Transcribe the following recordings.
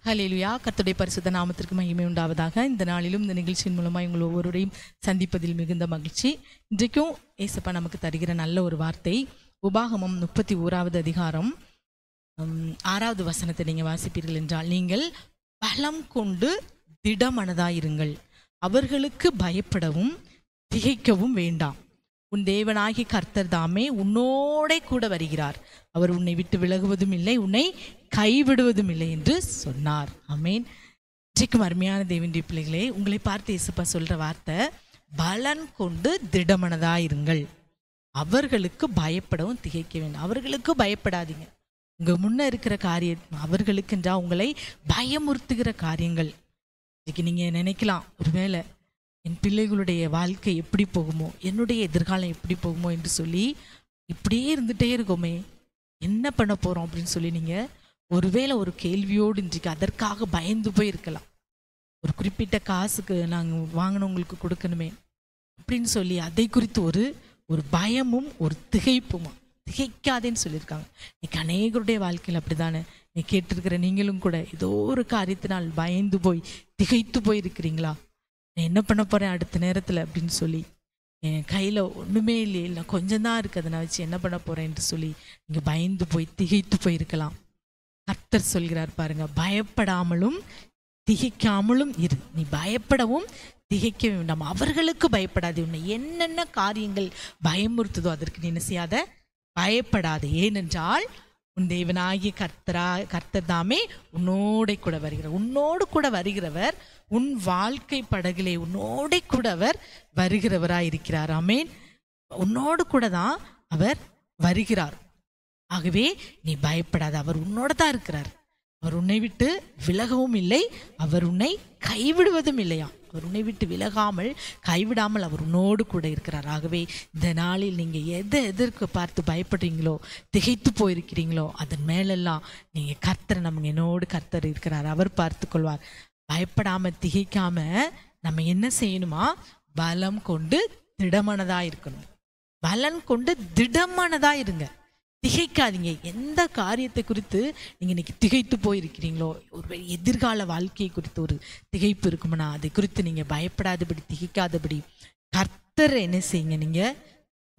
ஹல்லேலூயா. கர்த்தருடைய பரிசுத்த நாமத்திற்கு மகிமை உண்டாவதாக. இந்த நாளிலும் இந்த நிகழ்ச்சியின் மூலமாக உங்கள் ஒவ்வொருவரையும் சந்திப்பதில் மிகுந்த மகிழ்ச்சி. இன்றைக்கும் ஏசப்பா நமக்கு தருகிற நல்ல ஒரு வார்த்தை, உபாகமம் 31வது அதிகாரம் 6வது வசனத்தை நீங்கள் வாசிப்பீர்கள் என்றால், நீங்கள் பலம் கொண்டு திடமனதாயிருங்கள், அவர்களுக்கு பயப்படவும் திகைக்கவும் வேண்டாம். உன் தேவனாகிய கர்த்தர் தாமே உன்னோடே கூட வருகிறார், அவர் உன்னை விட்டு விலகுவதும் இல்லை, உன்னை கைவிடுவதும் இல்லை என்று சொன்னார். ஆமேன். இன்றைக்கும் அருமையான தேவனுடைய பிள்ளைகளே, உங்களை பார்த்து இயேசுப்பா சொல்ற வார்த்தை, பலன் கொண்டு திடமனதாயிருங்கள், அவர்களுக்கு பயப்படவும் திகைக்க வேண்டும். அவர்களுக்கு பயப்படாதீங்க. உங்க முன்ன இருக்கிற காரியம் அவர்களுக்கு என்றா உங்களை பயமுறுத்துகிற காரியங்கள். இன்னைக்கு நீங்க நினைக்கலாம், ஒருவேளை என் பிள்ளைகளுடைய வாழ்க்கை எப்படி போகுமோ, என்னுடைய எதிர்காலம் எப்படி போகுமோ என்று சொல்லி இப்படியே இருந்துகிட்டே இருக்கோமே, என்ன பண்ண போகிறோம் அப்படின்னு சொல்லி நீங்கள் ஒருவேளை ஒரு கேள்வியோடு இன்றைக்கு அதற்காக பயந்து போய் இருக்கலாம். ஒரு குறிப்பிட்ட காசுக்கு நாங்கள் வாங்கினவங்களுக்கு கொடுக்கணுமே அப்படின்னு சொல்லி அதை குறித்து ஒரு பயமும் ஒரு திகைப்புமா. திகைக்காதேன்னு சொல்லியிருக்காங்க. இன்னைக்கு அநேகருடைய வாழ்க்கையில் அப்படி தானே. நீ கேட்டிருக்கிற நீங்களும் கூட ஏதோ ஒரு காரியத்தினால் பயந்து போய் திகைத்து போய் இருக்கிறீங்களா? நான் என்ன பண்ண போகிறேன் அடுத்த நேரத்தில் அப்படின்னு சொல்லி, என் கையில் ஒன்றுமே இல்லையே, இல்லை கொஞ்சம் தான் இருக்குது, அதை நான் வச்சு என்ன பண்ண போகிறேன் என்று சொல்லி நீங்கள் பயந்து போய் திகைத்து போயிருக்கலாம். கர்த்தர் சொல்கிறார் பாருங்க, பயப்படாமலும் திகைக்காமலும் இரு. நீ பயப்படவும் திகைக்க வேண்டாம், அவர்களுக்கு பயப்படாது. உன்னை என்னென்ன காரியங்கள் பயமுறுத்துதோ அதற்கு நீ என்ன செய்யாத, பயப்படாது. ஏனென்றால் உன் தேவனாகிய கர்த்தர் தாமே உன்னோட கூட வருகிறார். உன்னோடு கூட வருகிறவர் உன் வாழ்க்கை படகிலே உன்னோட கூட அவர் வருகிறவராய் இருக்கிறார். ஆமேன். உன்னோடு கூட தான் அவர் வருகிறார். ஆகவே நீ பயப்படாத, அவர் உன்னோட தான் இருக்கிறார். அவர் உன்னை விட்டு விலகவும் இல்லை, அவர் உன்னை கைவிடுவதும் இல்லையா. அவர் உன்னை விட்டு விலகாமல் கைவிடாமல் அவர் உன்னோடு கூட இருக்கிறார். ஆகவே இந்த நாளில் நீங்கள் எதற்கு பார்த்து பயப்படுறீங்களோ, திகைத்து போயிருக்கிறீங்களோ, அதன் மேலெல்லாம் நீங்கள் கர்த்தர், நம்ம என்னோடு கர்த்தர் இருக்கிறார், அவர் பார்த்து கொள்வார். பயப்படாம திகைக்காம நம்ம என்ன செய்யணுமா, பலம் கொண்டு திடமனதா இருக்கணும். பலன் கொண்டு திடமனதா இருங்க, திகைக்காதீங்க. எந்த காரியத்தை குறித்து நீங்கள் இன்னைக்கு திகைத்து போயிருக்கிறீங்களோ, ஒரு எதிர்கால வாழ்க்கையை குறித்து ஒரு திகைப்பு இருக்குமுன்னா அதை குறித்து நீங்கள் பயப்படாதபடி திகைக்காதபடி கர்த்தர் என்ன செய்யுங்க, நீங்கள்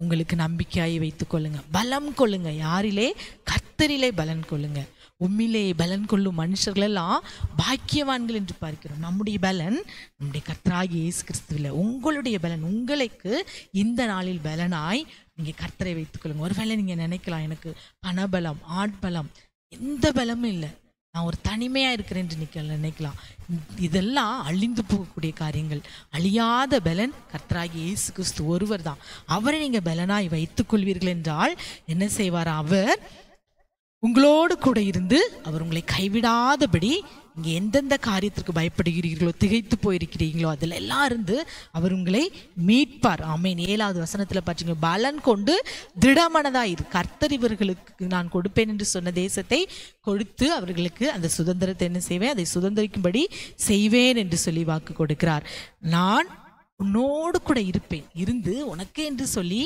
உங்களுக்கு நம்பிக்கையாய் வைத்துக் கொள்ளுங்க, பலம் கொள்ளுங்க. யாரிலே? கர்த்தரிலே பலன் கொள்ளுங்க. உம்மிலே பலன் கொள்ளும் மனுஷர்களெல்லாம் பாக்கியவான்கள் என்று பார்க்கிறோம். நம்முடைய பலன் நம்முடைய கர்த்தராகிய இயேசு கிறிஸ்துவிலே. உங்களுடைய பலன் உங்களுக்கு இந்த நாளில் பலனாய் நீங்கள் கர்த்தரை வைத்துக் கொள்ளுங்க. ஒருவேளை நீங்கள் நினைக்கலாம், எனக்கு பணபலம், ஆட்பலம், எந்த பலமும் இல்லை, நான் ஒரு தனிமையாக இருக்கிறேன் என்று நினைக்கலாம். இதெல்லாம் அழிந்து போகக்கூடிய காரியங்கள். அழியாத பலன் கர்த்தராகிய இயேசு கிறிஸ்து ஒருவர் தான். அவரை நீங்கள் பலனாய் வைத்துக் கொள்வீர்கள் என்றால் என்ன செய்வார்? அவர் உங்களோடு கூட இருந்து அவர் உங்களை கைவிடாதபடி, இங்கே எந்தெந்த காரியத்திற்கு பயப்படுகிறீர்களோ, திகைத்து போயிருக்கிறீங்களோ, அதில் எல்லாம் இருந்து அவர் உங்களை மீட்பார். ஆமேன். 7வது வசனத்தில் பார்த்தீங்க, பலன் கொண்டு திடமனதாயிரு, கர்த்தர் இவர்களுக்கு நான் கொடுப்பேன் என்று சொன்ன தேசத்தை கொடுத்து அவர்களுக்கு அந்த சுதந்திரத்தை என்ன செய்வேன், அதை சுதந்திரிக்கும்படி செய்வேன் என்று சொல்லி வாக்கு கொடுக்கிறார். நான் உன்னோடு கூட இருப்பேன், இருந்து உனக்கு என்று சொல்லி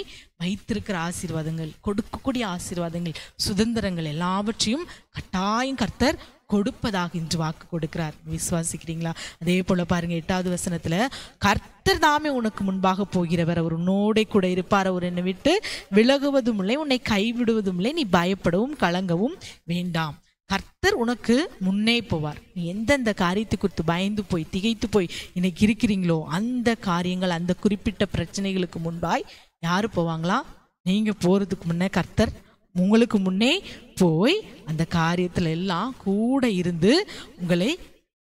வைத்திருக்கிற ஆசீர்வாதங்கள், கொடுக்கக்கூடிய ஆசீர்வாதங்கள், சுதந்திரங்கள் எல்லாவற்றையும் கட்டாயம் கர்த்தர் கொடுப்பதாக இன்று வாக்கு கொடுக்கிறார். விசுவாசிக்கிறீங்களா? அதே போல பாருங்க, 8வது வசனத்துல, கர்த்தர் தாமே உனக்கு முன்பாக போகிறவர், அவர் உன்னோட கூட இருப்பார், அவர் என்னை விட்டு விலகுவதும் இல்லை, உன்னை கைவிடுவதும் இல்லை, நீ பயப்படவும் கலங்கவும் வேண்டாம். கர்த்தர் உனக்கு முன்னே போவார். நீ எந்தெந்த காரியத்தை குறித்து பயந்து போய் திகைத்து போய் இன்னைக்கு இருக்கிறீங்களோ, அந்த காரியங்கள், அந்த குறிப்பிட்ட பிரச்சனைகளுக்கு முன்பாய் யாரு போவாங்களா? நீங்க போறதுக்கு முன்னே கர்த்தர் உங்களுக்கு முன்னே போய் அந்த காரியத்துல எல்லாம் கூட இருந்து உங்களை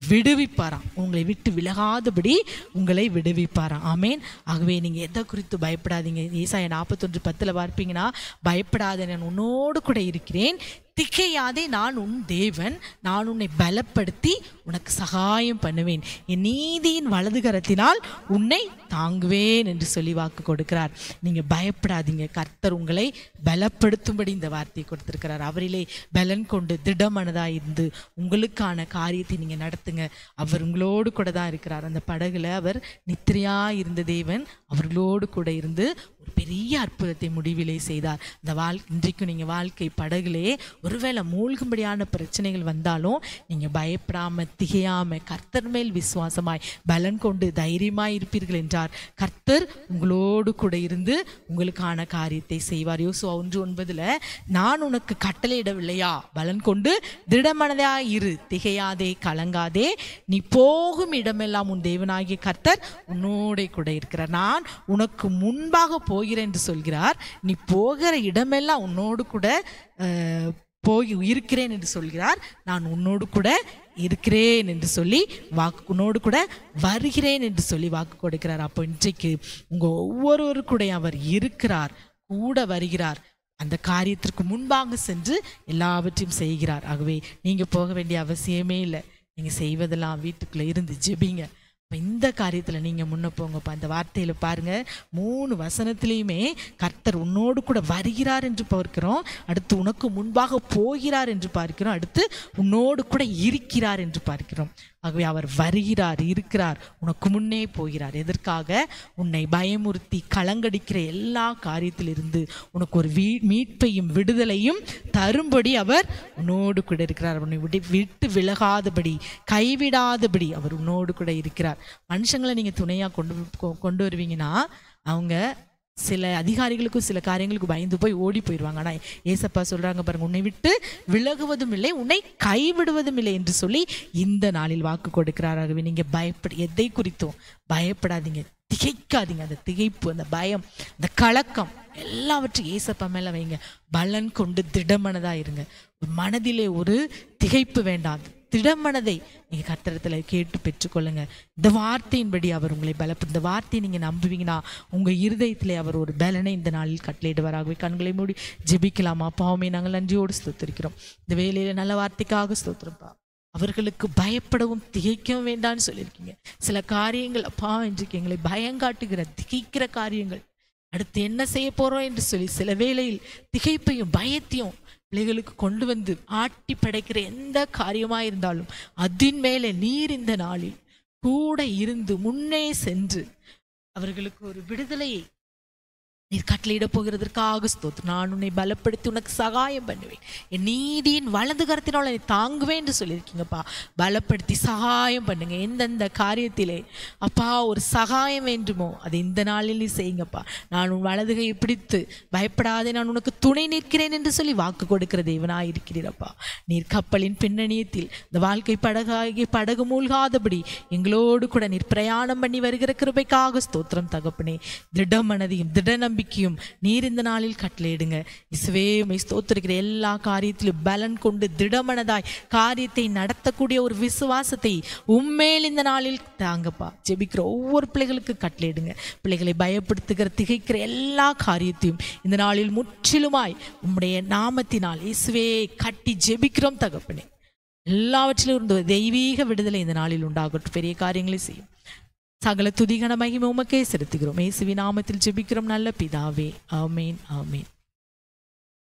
விடுவிப்பாராம். உங்களை விட்டு விலகாதபடி உங்களை விடுவிப்பாராம். ஆமேன். ஆகவே நீங்க எதை குறித்து பயப்படாதீங்க. ஏசாயா 41:10 பார்ப்பீங்கன்னா, பயப்படாத, நான் உன்னோடு கூட இருக்கிறேன், திகையாதே, நான் உன் தேவன், நான் உன்னை பலப்படுத்தி உனக்கு சகாயம் பண்ணுவேன், என் நீதியின் வலது கரத்தினால் உன்னை தாங்குவேன் என்று சொல்லி வாக்கு கொடுக்கிறார். நீங்க பயப்படாதீங்க, கர்த்தர் உங்களை பலப்படுத்தும்படி இந்த வார்த்தையை கொடுத்திருக்கிறார். அவரிலே பலன் கொண்டு திடமனதாக இருந்து உங்களுக்கான காரியத்தை நீங்க நடத்துங்க. அவர் உங்களோடு கூட தான் இருக்கிறார். அந்த படகுல அவர் நித்திரையா இருந்த தேவன் அவர்களோடு கூட இருந்து ஒரு பெரிய அற்புதத்தை முடிவிலே செய்தார். இந்த இன்றைக்கும் நீங்க வாழ்க்கை படகுலே ஒருவேளை மூழ்கும்படியான பிரச்சனைகள் வந்தாலும் நீங்கள் பயப்படாமல் திகையாமல் கர்த்தர் மேல் விசுவாசமாய் பலன் கொண்டு தைரியமாய் இருப்பீர்கள் என்றார். கர்த்தர் உங்களோடு கூட இருந்து உங்களுக்கான காரியத்தை செய்வார். யோசுவா 1:9 நான் உனக்கு கட்டளையிடவில்லையா, பலன் கொண்டு திடமனதாய் இரு, திகையாதே கலங்காதே, நீ போகும் இடமெல்லாம் உன் தேவனாகிய கர்த்தர் உன்னோட கூட இருக்கிறார். நான் உனக்கு முன்பாக போகிறேன் என்று சொல்கிறார். நீ போகிற இடமெல்லாம் உன்னோடு கூட போய் இருக்கிறேன் என்று சொல்கிறார். நான் உன்னோடு கூட இருக்கிறேன் என்று சொல்லி உன்னோடு கூட வருகிறேன் என்று சொல்லி வாக்கு கொடுக்கிறார். அப்போ இன்றைக்கு உங்கள் ஒவ்வொருவரு கூட அவர் இருக்கிறார், கூட வருகிறார். அந்த காரியத்திற்கு முன்பாக சென்று எல்லாவற்றையும் செய்கிறார். ஆகவே நீங்கள் போக வேண்டிய அவசியமே இல்லை. நீங்கள் செய்வதெல்லாம் வீட்டுக்குள்ளே இருந்து ஜெபிங்க. இப்போ இந்த காரியத்தில் நீங்கள் முன்ன போங்கப்பா. இந்த வார்த்தையில் பாருங்கள், 3 வசனத்திலையுமே கர்த்தர் உன்னோடு கூட வருகிறார் என்று பார்க்கிறோம், அடுத்து உனக்கு முன்பாக போகிறார் என்று பார்க்கிறோம், அடுத்து உன்னோடு கூட இருக்கிறார் என்று பார்க்கிறோம். ஆகவே அவர் வருகிறார், இருக்கிறார், உனக்கு முன்னே போகிறார். எதற்காக? உன்னை பயமுறுத்தி கலங்கடிக்கிற எல்லா காரியத்திலிருந்து உனக்கு ஒரு மீட்பையும் விடுதலையும் தரும்படி அவர் உன்னோடு கூட இருக்கிறார். உன்னை விட்டு விலகாதபடி கைவிடாதபடி அவர் உன்னோடு கூட இருக்கிறார். மனுஷங்களை நீங்கள் துணையாக கொண்டு வருவீங்கன்னா அவங்க சில அதிகாரிகளுக்கும் சில காரியங்களுக்கு பயந்து போய் ஓடி போயிடுவாங்க. ஆனால் ஏசப்பா சொல்கிறாங்க பாருங்க, உன்னை விட்டு விலகுவதும் இல்லை, உன்னை கைவிடுவதும் இல்லை என்று சொல்லி இந்த நாளில் வாக்கு கொடுக்கிறார். ஆகவே நீங்கள் எதை குறித்தும் பயப்படாதீங்க, திகைக்காதீங்க. அந்த திகைப்பு, அந்த பயம், அந்த கலக்கம் எல்லாவற்றையும் ஏசப்பா மேலே வைங்க. பலன் கொண்டு திடமனதாக இருங்க. மனதிலே ஒரு திகைப்பு வேண்டாம், திடமனதை நீங்கள் கர்த்தரிடத்தில் கேட்டு பெற்றுக்கொள்ளுங்க. இந்த வார்த்தையின்படி அவர் உங்களை பலப்படுத்த, இந்த வார்த்தையை நீங்கள் நம்புவீங்கன்னா உங்கள் இருதயத்திலே அவர் ஒரு பலனை இந்த நாளில் கட்டளையிடுவாராகவே. கண்களை மூடி ஜெபிக்கலாமா? பாவமே நாங்கள் நன்றியோடு ஸ்தோத்திரிக்கிறோம். இந்த வேலையில் நல்ல வார்த்தைக்காக ஸ்தோத்திரப்பா. அவர்களுக்கு பயப்படவும் திகைக்கவும் வேண்டான்னு சொல்லியிருக்கீங்க. சில காரியங்கள் அப்பா இன்றைக்கு எங்களை பயங்காட்டுகிற திகைக்கிற காரியங்கள், அடுத்து என்ன செய்ய போகிறோம் என்று சொல்லி சில வேளையில் திகைப்பையும் பயத்தையும் பிள்ளைகளுக்கு கொண்டு வந்து ஆட்டி படைக்கிற எந்த காரியமாக இருந்தாலும் அதன் மேலே நீர் இந்த நாளில் கூட இருந்து முன்னே சென்று அவர்களுக்கு ஒரு விடுதலையை நீர் கட்டளையிட போகிறதற்காக ஸ்தோத்திரம். நான் உன்னை பலப்படுத்தி உனக்கு சகாயம் பண்ணுவேன், என் நீதியின் வலது கரத்தினால் என்னை தாங்குவேன் என்று சொல்லியிருக்கீங்கப்பா. பலப்படுத்தி சகாயம் பண்ணுங்க. எந்தெந்த காரியத்திலே அப்பா ஒரு சகாயம் வேண்டுமோ அதை இந்த நாளில் நீ செய்யுங்கப்பா. நான் உன் வலதுகையை பிடித்து பயப்படாதே, நான் உனக்கு துணை நிற்கிறேன் என்று சொல்லி வாக்கு கொடுக்கிற தேவனாய் இருக்கிறீரப்பா. நீர் கப்பலின் பின்னணியத்தில் இந்த வாழ்க்கை படகு மூழ்காதபடி எங்களோடு கூட நீர் பிரயாணம் பண்ணி வருகிற கிருபைக்காக ஸ்தோத்திரம் தகப்பனே. திடமனதையும் திட நம்பிக்கையும் நீர் இந்த நாளில் கட்டளையிடுங்க. இயேசுவே உம்மை ஸ்தோத்திரிக்கிற எல்லா காரியத்திலும் பலன் கொண்டு திடமனதாய் காரியத்தை நடத்தக்கூடிய ஒரு விசுவாசத்தை உம்மேல் இந்த நாளில் தாங்கப்பா. ஜெபிக்கிற ஒவ்வொரு பிள்ளைகளுக்கு கட்டளையிடுங்க. பிள்ளைகளை பயப்படுத்துகிற திகைக்கிற எல்லா காரியத்தையும் இந்த நாளில் முற்றிலுமாய் உம்முடைய நாமத்தினால் இயேசுவே கட்டி ஜெபிக்கிறோம் தகப்பனே. எல்லாவற்றிலும் இருந்த தெய்வீக விடுதலை இந்த நாளில் உண்டாகட்டும். பெரிய காரியங்களை செய்யும். சகல துதிகன மகிமை உமக்கே செலுத்துகிறோம். இயேசுவின் நாமத்தில் ஜெபிக்கிறோம் நல்ல பிதாவே. ஆமேன், ஆமேன்.